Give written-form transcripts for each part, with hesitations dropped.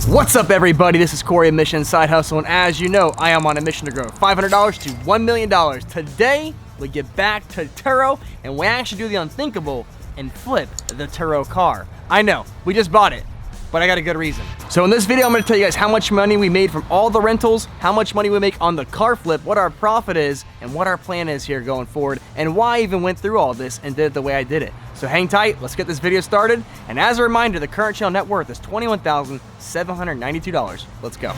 What's up, everybody? This is Corey of Mission Side Hustle, and as you know, I am on a mission to grow $500 to $1 million. Today, we get back to Turo, and we actually do the unthinkable and flip the Turo car. I know, we just bought it, but I got a good reason. So in this video, I'm gonna tell you guys how much money we made from all the rentals, how much money we make on the car flip, what our profit is, and what our plan is here going forward, and why I even went through all this and did it the way I did it. So hang tight, let's get this video started. And as a reminder, the current channel net worth is $21,792. Let's go.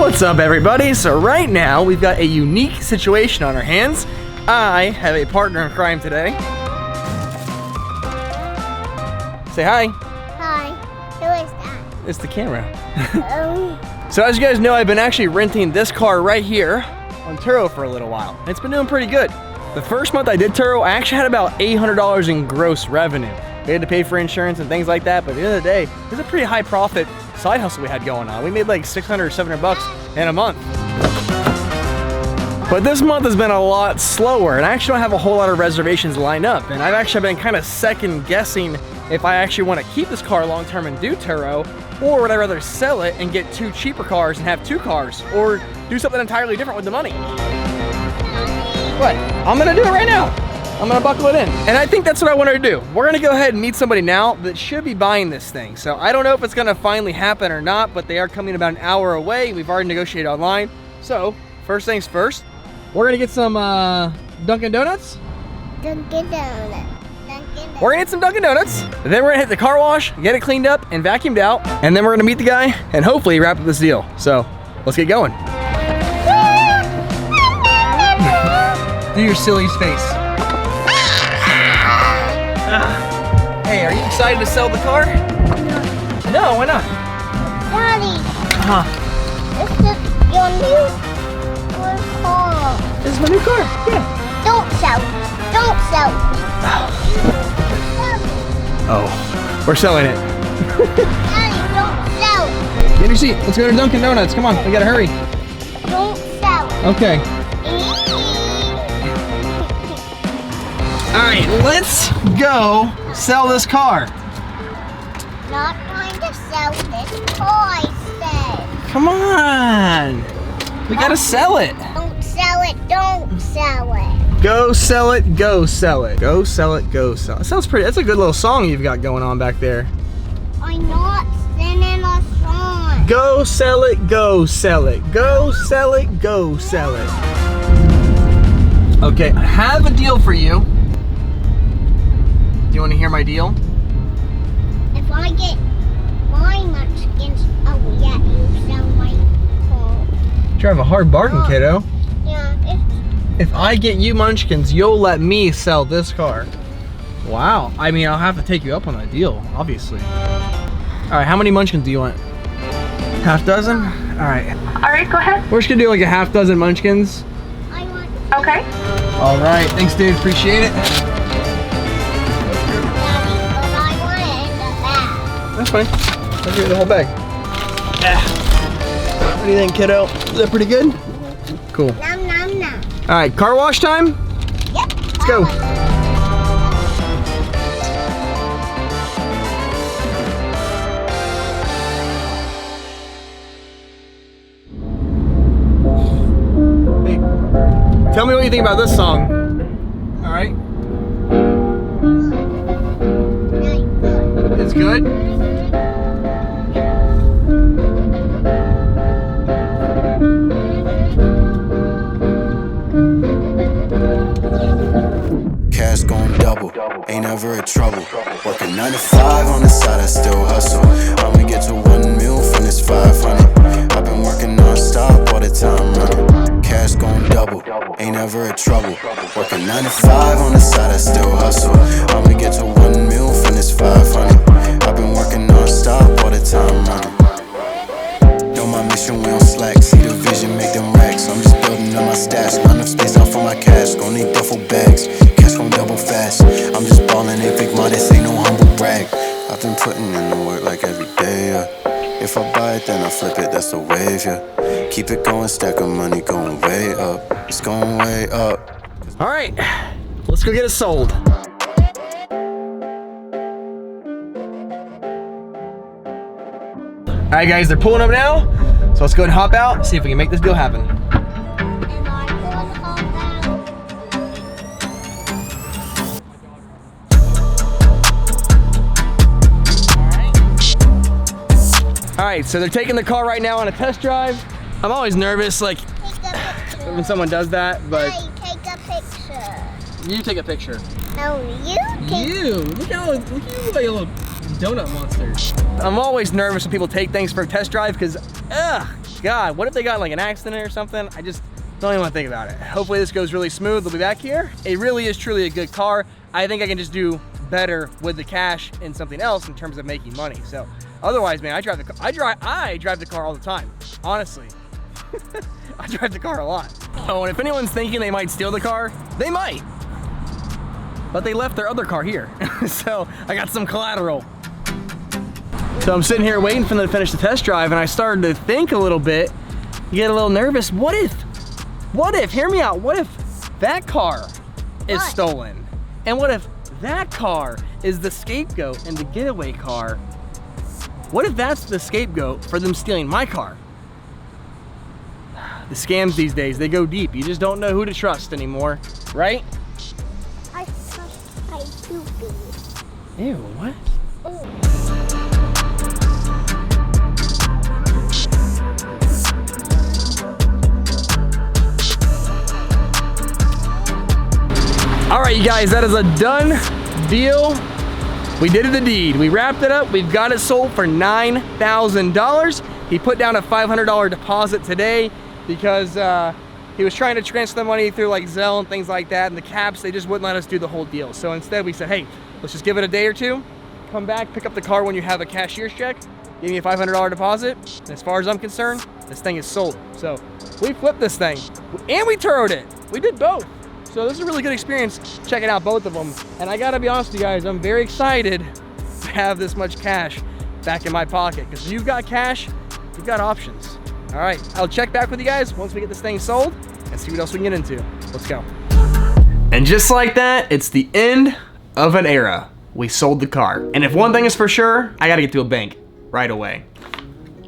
What's up, everybody? So right now, we've got a unique situation on our hands. I have a partner in crime today. Say hi. Hi. Who is that? It's the camera. So as you guys know, I've been actually renting this car right here on Turo for a little while. And it's been doing pretty good. The first month I did Turo, I actually had about $800 in gross revenue. We had to pay for insurance and things like that, but at the end of the day, it was a pretty high profit side hustle we had going on. We made like 600 or 700 bucks in a month. But this month has been a lot slower, and I actually don't have a whole lot of reservations lined up. And I've actually been kind of second guessing if I actually want to keep this car long term and do Turo, or would I rather sell it and get two cheaper cars and have two cars, or do something entirely different with the money. What? I'm gonna do it right now. I'm gonna buckle it in. And I think that's what I wanted to do. We're gonna go ahead and meet somebody now that should be buying this thing. So I don't know if it's gonna finally happen or not, but they are coming about an hour away. We've already negotiated online. So first things first, we're gonna get some Dunkin' Donuts. Dunkin' Donuts. We're gonna get some Dunkin' Donuts. Then we're gonna hit the car wash, get it cleaned up and vacuumed out. And then we're gonna meet the guy and hopefully wrap up this deal. So let's get going. Do your silly face. Hey, are you excited to sell the car? No, why not? Daddy. Huh? This is your new car. This is my new car. Yeah. Don't sell it. Don't sell it. Oh, we're selling it. Daddy, don't sell it. Get your seat. Let's go to Dunkin' Donuts. Come on, we gotta hurry. Don't sell it. Okay. All right, let's go sell this car. Not trying to sell this car, I said. Come on. We gotta sell it. Don't sell it. Don't sell it. Go sell it, go sell it. Go sell it, go sell it. That sounds pretty, that's a good little song you've got going on back there. I'm not singing a song. Go sell it, go sell it. Go sell it, go sell it. Okay, I have a deal for you. Do you want to hear my deal? If I get my munchkins, I will let you sell my car. You have a hard bargain, kiddo. Yeah, If I get you munchkins, you'll let me sell this car. Wow. I mean, I'll have to take you up on that deal, obviously. All right, how many munchkins do you want? Half dozen? All right. All right, go ahead. We're just gonna do like a half dozen munchkins. I want Okay. All right, thanks, dude. Appreciate it. Daddy, but I want it in the back. That's fine. I'll give you the whole bag. Yeah. What do you think, kiddo? Is that pretty good? Cool. Nom nom nom. All right, car wash time? Yep. Let's go. Hey, tell me what you think about this song. All right. It's good? Cash gon' double, ain't never a trouble. Working 9 to 5 on the side, I still hustle. I'ma get to 1 mil from this 500. I've been working non-stop all the time running. Cash gon' double, ain't never a trouble. Working 9 to 5 on the side, I still hustle. I'ma get to 1 mil from this 500. I've been working non-stop all the time running. Know my mission, we don't slack. See the vision, make them racks. I'm just building up my stats. Not enough space out for my cash. Gon' need duffel bags. Cash gon' double fast. I'm just ballin', ain't fake modest, ain't no humble brag. I've been putting in the work like every day, yeah. If I buy it, then I flip it, that's the wave, yeah. Keep it going, stack of money going way up. It's going way up. All right, let's go get it sold. All right, guys, they're pulling up now. So let's go and hop out, see if we can make this deal happen. And I will hop out. All right, so they're taking the car right now on a test drive. I'm always nervous, like, Take a picture. when someone does that, but Hey, take a picture. you take a picture. No, you take. You, look at you look like a little donut monster. I'm always nervous when people take things for a test drive because, God, what if they got like an accident or something? I just don't even want to think about it. Hopefully this goes really smooth. They'll be back here. It really is truly a good car. I think I can just do better with the cash and something else in terms of making money. So otherwise, man, I drive the car all the time, honestly. I drive the car a lot. Oh, and if anyone's thinking they might steal the car, they might. But they left their other car here. So I got some collateral. So I'm sitting here waiting for them to finish the test drive, and I started to think a little bit, get a little nervous. What if, hear me out, what if that car is stolen? And what if that car is the scapegoat and the getaway car? What if that's the scapegoat for them stealing my car? The scams these days, they go deep. You just don't know who to trust anymore, right? I trust my poopy. Ew, what? All right, you guys, that is a done deal. We did the deed. We wrapped it up. We've got it sold for $9,000. He put down a $500 deposit today because he was trying to transfer the money through like Zelle and things like that, and the caps, they just wouldn't let us do the whole deal. So instead we said, hey, let's just give it a day or two, come back, pick up the car when you have a cashier's check, give me a $500 deposit, and as far as I'm concerned, this thing is sold. So we flipped this thing, and we turoed it. We did both. So this is a really good experience checking out both of them. And I gotta be honest with you guys, I'm very excited to have this much cash back in my pocket, because if you've got cash, you've got options. All right, I'll check back with you guys once we get this thing sold and see what else we can get into. Let's go. And just like that, it's the end of an era. We sold the car. And if one thing is for sure, I gotta get to a bank right away.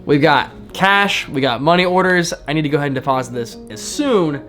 We've got cash, we got money orders. I need to go ahead and deposit this as soon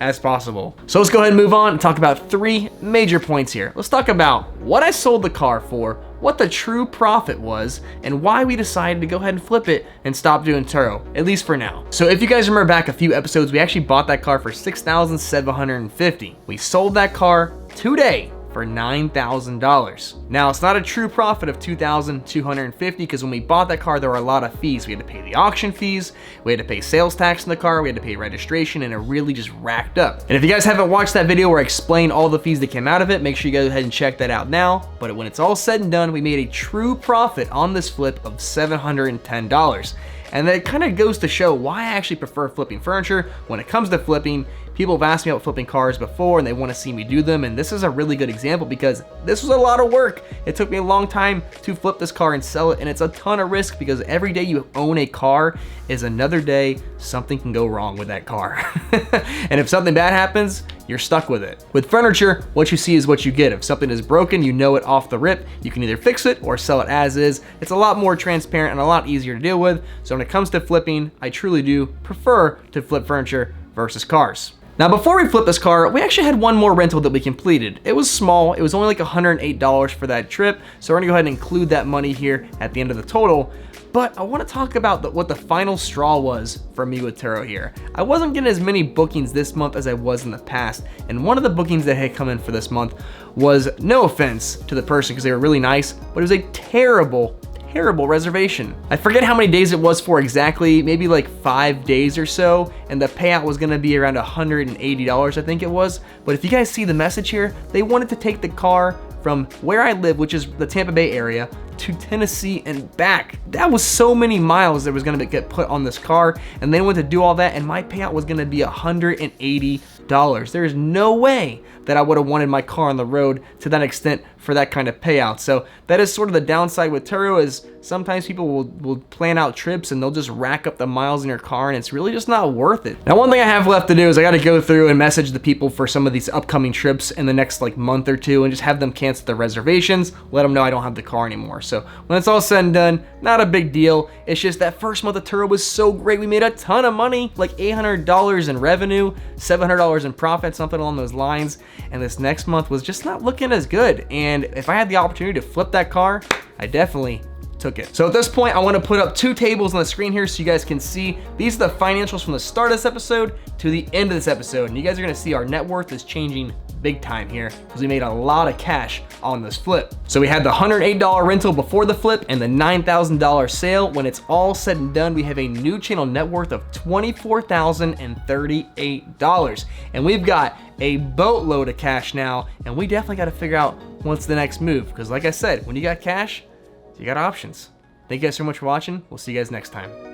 as possible. So let's go ahead and move on and talk about three major points here. Let's talk about what I sold the car for, what the true profit was, and why we decided to go ahead and flip it and stop doing Turo, at least for now. So if you guys remember back a few episodes, we actually bought that car for $6,750. We sold that car today for $9,000. Now, it's not a true profit of $2,250 because when we bought that car, there were a lot of fees. We had to pay the auction fees, we had to pay sales tax in the car, we had to pay registration, and it really just racked up. And if you guys haven't watched that video where I explain all the fees that came out of it, make sure you go ahead and check that out now. But when it's all said and done, we made a true profit on this flip of $710. And that kind of goes to show why I actually prefer flipping furniture. When it comes to flipping, people have asked me about flipping cars before and they want to see me do them, and this is a really good example because this was a lot of work. It took me a long time to flip this car and sell it, and it's a ton of risk because every day you own a car is another day something can go wrong with that car. And if something bad happens, you're stuck with it. With furniture, what you see is what you get. If something is broken, you know it off the rip. You can either fix it or sell it as is. It's a lot more transparent and a lot easier to deal with. So when it comes to flipping, I truly do prefer to flip furniture versus cars. Now, before we flip this car, we actually had one more rental that we completed. It was small, it was only like $108 for that trip, so we're gonna go ahead and include that money here at the end of the total. But I wanna talk about what the final straw was for me with Turo here. I wasn't getting as many bookings this month as I was in the past, and one of the bookings that had come in for this month was, no offense to the person because they were really nice, but it was a terrible reservation. I forget how many days it was for exactly, maybe like 5 days or so, and the payout was gonna be around $180, I think it was. But if you guys see the message here, they wanted to take the car from where I live, which is the Tampa Bay area, to Tennessee and back. That was so many miles that was gonna get put on this car, and they wanted to do all that, and my payout was gonna be $180. $800. There is no way that I would have wanted my car on the road to that extent for that kind of payout. So that is sort of the downside with Turo, is sometimes people will plan out trips and they'll just rack up the miles in your car, and it's really just not worth it. Now, one thing I have left to do is I got to go through and message the people for some of these upcoming trips in the next like month or two and just have them cancel their reservations, let them know I don't have the car anymore. So when it's all said and done, not a big deal. It's just that first month of Turo was so great. We made a ton of money, like $800 in revenue, $700 in profit, something along those lines. And this next month was just not looking as good. And if I had the opportunity to flip that car, I definitely took it. So at this point, I want to put up two tables on the screen here so you guys can see. These are the financials from the start of this episode to the end of this episode. And you guys are going to see our net worth is changing big time here because we made a lot of cash on this flip. So we had the $108 rental before the flip and the $9,000 sale. When it's all said and done, we have a new channel net worth of $24,038. And we've got a boatload of cash now, and we definitely got to figure out what's the next move, because like I said, when you got cash, you got options. Thank you guys so much for watching. We'll see you guys next time.